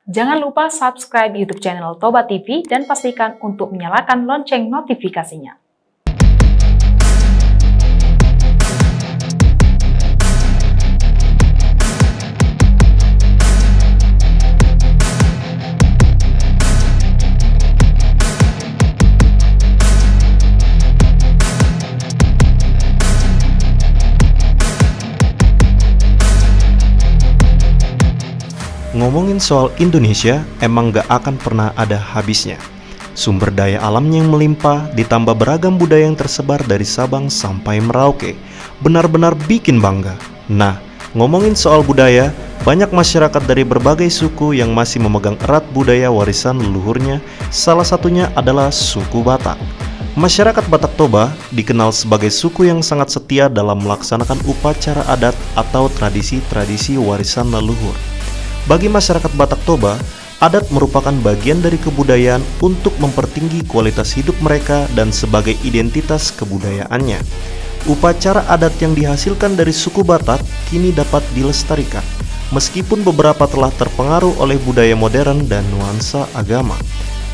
Jangan lupa subscribe YouTube channel Toba TV dan pastikan untuk menyalakan lonceng notifikasinya. Ngomongin soal Indonesia, emang gak akan pernah ada habisnya. Sumber daya alamnya yang melimpah, ditambah beragam budaya yang tersebar dari Sabang sampai Merauke, benar-benar bikin bangga. Nah, ngomongin soal budaya, banyak masyarakat dari berbagai suku yang masih memegang erat budaya warisan leluhurnya, salah satunya adalah suku Batak. Masyarakat Batak Toba dikenal sebagai suku yang sangat setia dalam melaksanakan upacara adat atau tradisi-tradisi warisan leluhur. Bagi masyarakat Batak Toba, adat merupakan bagian dari kebudayaan untuk mempertinggi kualitas hidup mereka dan sebagai identitas kebudayaannya. Upacara adat yang dihasilkan dari suku Batak kini dapat dilestarikan, meskipun beberapa telah terpengaruh oleh budaya modern dan nuansa agama.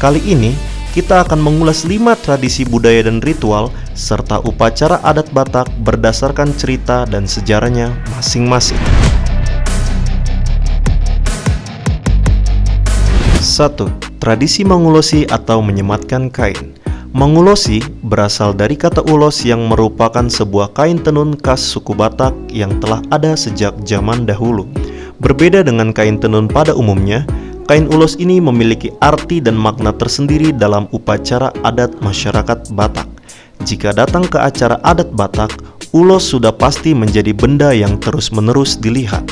Kali ini, kita akan mengulas 5 tradisi budaya dan ritual, serta upacara adat Batak berdasarkan cerita dan sejarahnya masing-masing. 1. Tradisi mangulosi atau menyematkan kain. Mangulosi berasal dari kata ulos yang merupakan sebuah kain tenun khas suku Batak yang telah ada sejak zaman dahulu. Berbeda dengan kain tenun pada umumnya, kain ulos ini memiliki arti dan makna tersendiri dalam upacara adat masyarakat Batak. Jika datang ke acara adat Batak, ulos sudah pasti menjadi benda yang terus-menerus dilihat.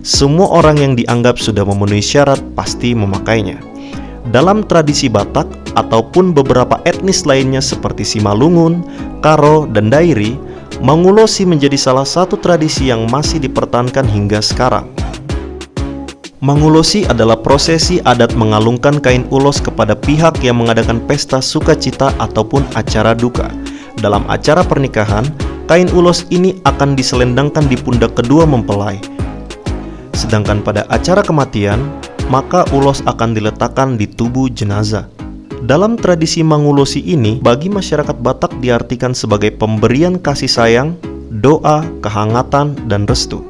Semua orang yang dianggap sudah memenuhi syarat pasti memakainya. Dalam tradisi Batak ataupun beberapa etnis lainnya seperti Simalungun, Karo, dan Dairi, mangulosi menjadi salah satu tradisi yang masih dipertahankan hingga sekarang. Mangulosi adalah prosesi adat mengalungkan kain ulos kepada pihak yang mengadakan pesta sukacita ataupun acara duka. Dalam acara pernikahan, kain ulos ini akan diselendangkan di pundak kedua mempelai. Sedangkan pada acara kematian, maka ulos akan diletakkan di tubuh jenazah. Dalam tradisi mangulosi ini, bagi masyarakat Batak diartikan sebagai pemberian kasih sayang, doa, kehangatan, dan restu.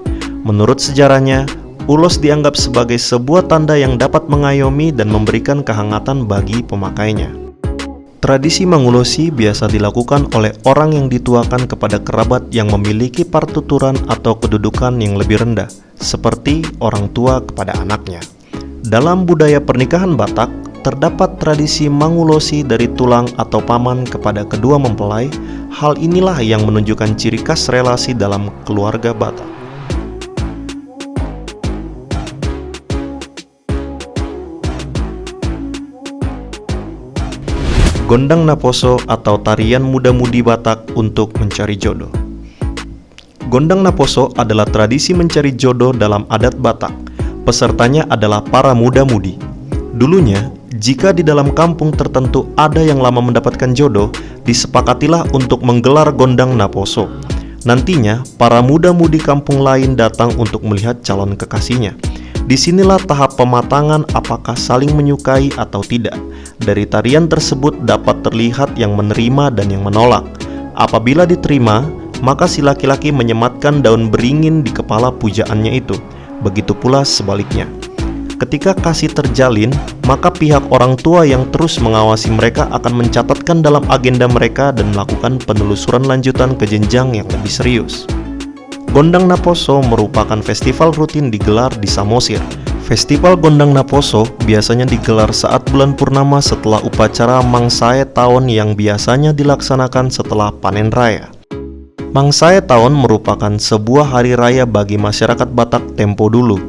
Menurut sejarahnya, ulos dianggap sebagai sebuah tanda yang dapat mengayomi dan memberikan kehangatan bagi pemakainya. Tradisi mangulosi biasa dilakukan oleh orang yang dituakan kepada kerabat yang memiliki partuturan atau kedudukan yang lebih rendah, seperti orang tua kepada anaknya. Dalam budaya pernikahan Batak, terdapat tradisi mangulosi dari tulang atau paman kepada kedua mempelai. Hal inilah yang menunjukkan ciri khas relasi dalam keluarga Batak. Gondang Naposo atau tarian muda-mudi Batak untuk mencari jodoh. Gondang Naposo adalah tradisi mencari jodoh dalam adat Batak. Pesertanya adalah para muda-mudi. Dulunya, jika di dalam kampung tertentu ada yang lama mendapatkan jodoh, disepakatilah untuk menggelar Gondang Naposo. Nantinya, para muda-mudi kampung lain datang untuk melihat calon kekasihnya. Disinilah tahap pematangan apakah saling menyukai atau tidak. Dari tarian tersebut dapat terlihat yang menerima dan yang menolak. Apabila diterima, maka si laki-laki menyematkan daun beringin di kepala pujaannya itu. Begitu pula sebaliknya. Ketika kasih terjalin, maka pihak orang tua yang terus mengawasi mereka akan mencatatkan dalam agenda mereka dan melakukan penelusuran lanjutan ke jenjang yang lebih serius. Gondang Naposo merupakan festival rutin digelar di Samosir. Festival Gondang Naposo biasanya digelar saat bulan purnama setelah upacara Mangsae Taon yang biasanya dilaksanakan setelah panen raya. Mangsae Taon merupakan sebuah hari raya bagi masyarakat Batak tempo dulu.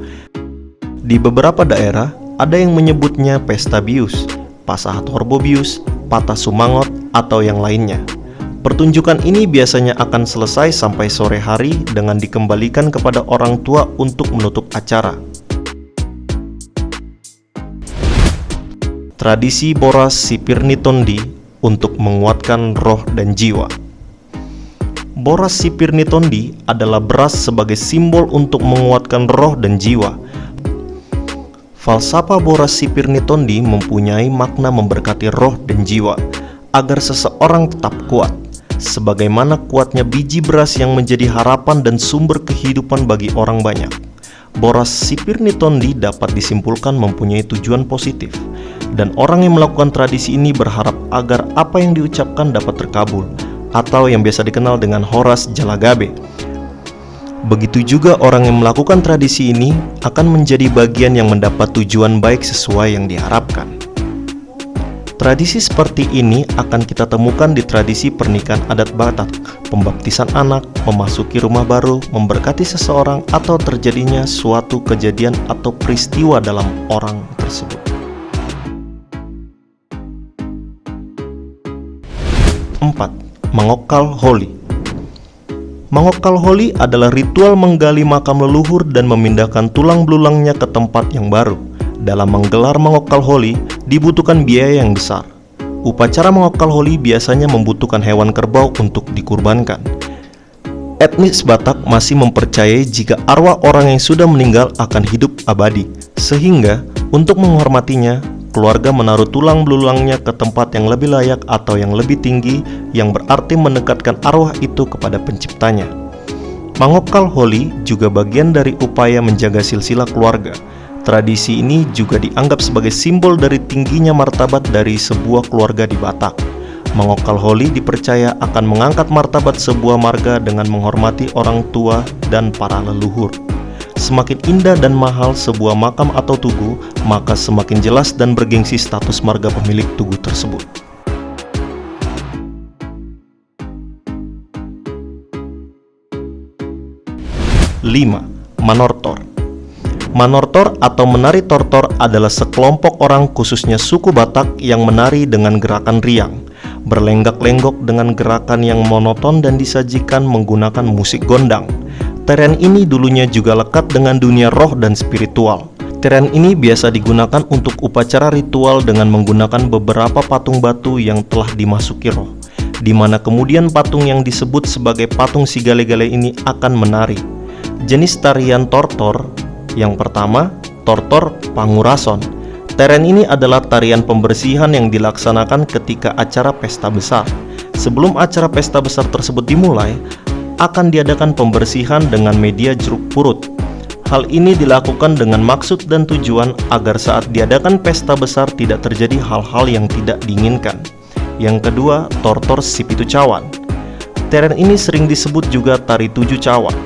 Di beberapa daerah, ada yang menyebutnya Pesta Bius, Pasahat Horbo Bius, Patah Sumangot, atau yang lainnya. Pertunjukan ini biasanya akan selesai sampai sore hari dengan dikembalikan kepada orang tua untuk menutup acara. Tradisi Boras Sipirni Tondi untuk menguatkan roh dan jiwa. Boras Sipirni Tondi adalah beras sebagai simbol untuk menguatkan roh dan jiwa. Falsafah Boras Sipir Nitondi mempunyai makna memberkati roh dan jiwa, agar seseorang tetap kuat, sebagaimana kuatnya biji beras yang menjadi harapan dan sumber kehidupan bagi orang banyak. Boras Sipir Nitondi dapat disimpulkan mempunyai tujuan positif, dan orang yang melakukan tradisi ini berharap agar apa yang diucapkan dapat terkabul, atau yang biasa dikenal dengan Horas Jalagabe. Begitu juga orang yang melakukan tradisi ini akan menjadi bagian yang mendapat tujuan baik sesuai yang diharapkan. Tradisi seperti ini akan kita temukan di tradisi pernikahan adat Batak, pembaptisan anak, memasuki rumah baru, memberkati seseorang, atau terjadinya suatu kejadian atau peristiwa dalam orang tersebut. 4. Mengokal Holi. Mengokal Holi adalah ritual menggali makam leluhur dan memindahkan tulang belulangnya ke tempat yang baru. Dalam menggelar Mengokal Holi, dibutuhkan biaya yang besar. Upacara Mengokal Holi biasanya membutuhkan hewan kerbau untuk dikurbankan. Etnis Batak masih mempercayai jika arwah orang yang sudah meninggal akan hidup abadi, sehingga untuk menghormatinya, keluarga menaruh tulang belulangnya ke tempat yang lebih layak atau yang lebih tinggi, yang berarti mendekatkan arwah itu kepada penciptanya. Mengokal Holi juga bagian dari upaya menjaga silsilah keluarga. Tradisi ini juga dianggap sebagai simbol dari tingginya martabat dari sebuah keluarga di Batak. Mengokal Holi dipercaya akan mengangkat martabat sebuah marga dengan menghormati orang tua dan para leluhur. Semakin indah dan mahal sebuah makam atau tugu, maka semakin jelas dan bergengsi status marga pemilik tugu tersebut. Lima, Manortor. Manortor atau menari tortor adalah sekelompok orang khususnya suku Batak yang menari dengan gerakan riang, berlenggak-lenggok dengan gerakan yang monoton dan disajikan menggunakan musik gondang. Tarian ini dulunya juga lekat dengan dunia roh dan spiritual. Tarian ini biasa digunakan untuk upacara ritual dengan menggunakan beberapa patung batu yang telah dimasuki roh, di mana kemudian patung yang disebut sebagai patung si gale-gale ini akan menari. Jenis tarian tortor yang pertama, tortor pangurason. Tarian ini adalah tarian pembersihan yang dilaksanakan ketika acara pesta besar. Sebelum acara pesta besar tersebut dimulai, akan diadakan pembersihan dengan media jeruk purut. Hal ini dilakukan dengan maksud dan tujuan agar saat diadakan pesta besar tidak terjadi hal-hal yang tidak diinginkan. Yang kedua, tortor Sipitu Cawan. Tarian ini sering disebut juga tari tujuh cawan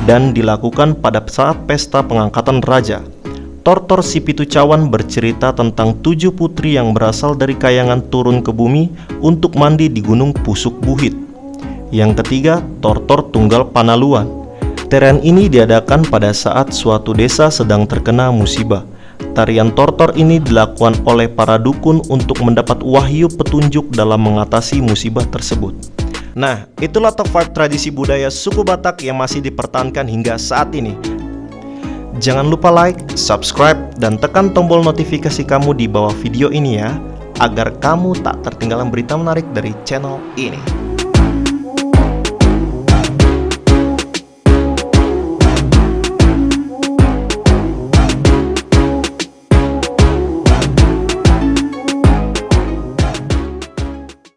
dan dilakukan pada saat pesta pengangkatan raja. Tortor Sipitu Cawan bercerita tentang 7 putri yang berasal dari kayangan turun ke bumi untuk mandi di Gunung Pusuk Buhit. Yang ketiga, tortor Tunggal Panaluan. Tarian ini diadakan pada saat suatu desa sedang terkena musibah. Tarian tortor ini dilakukan oleh para dukun untuk mendapat wahyu petunjuk dalam mengatasi musibah tersebut. Nah, itulah top 5 tradisi budaya suku Batak yang masih dipertahankan hingga saat ini. Jangan lupa like, subscribe, dan tekan tombol notifikasi kamu di bawah video ini ya, agar kamu tak tertinggalan berita menarik dari channel ini.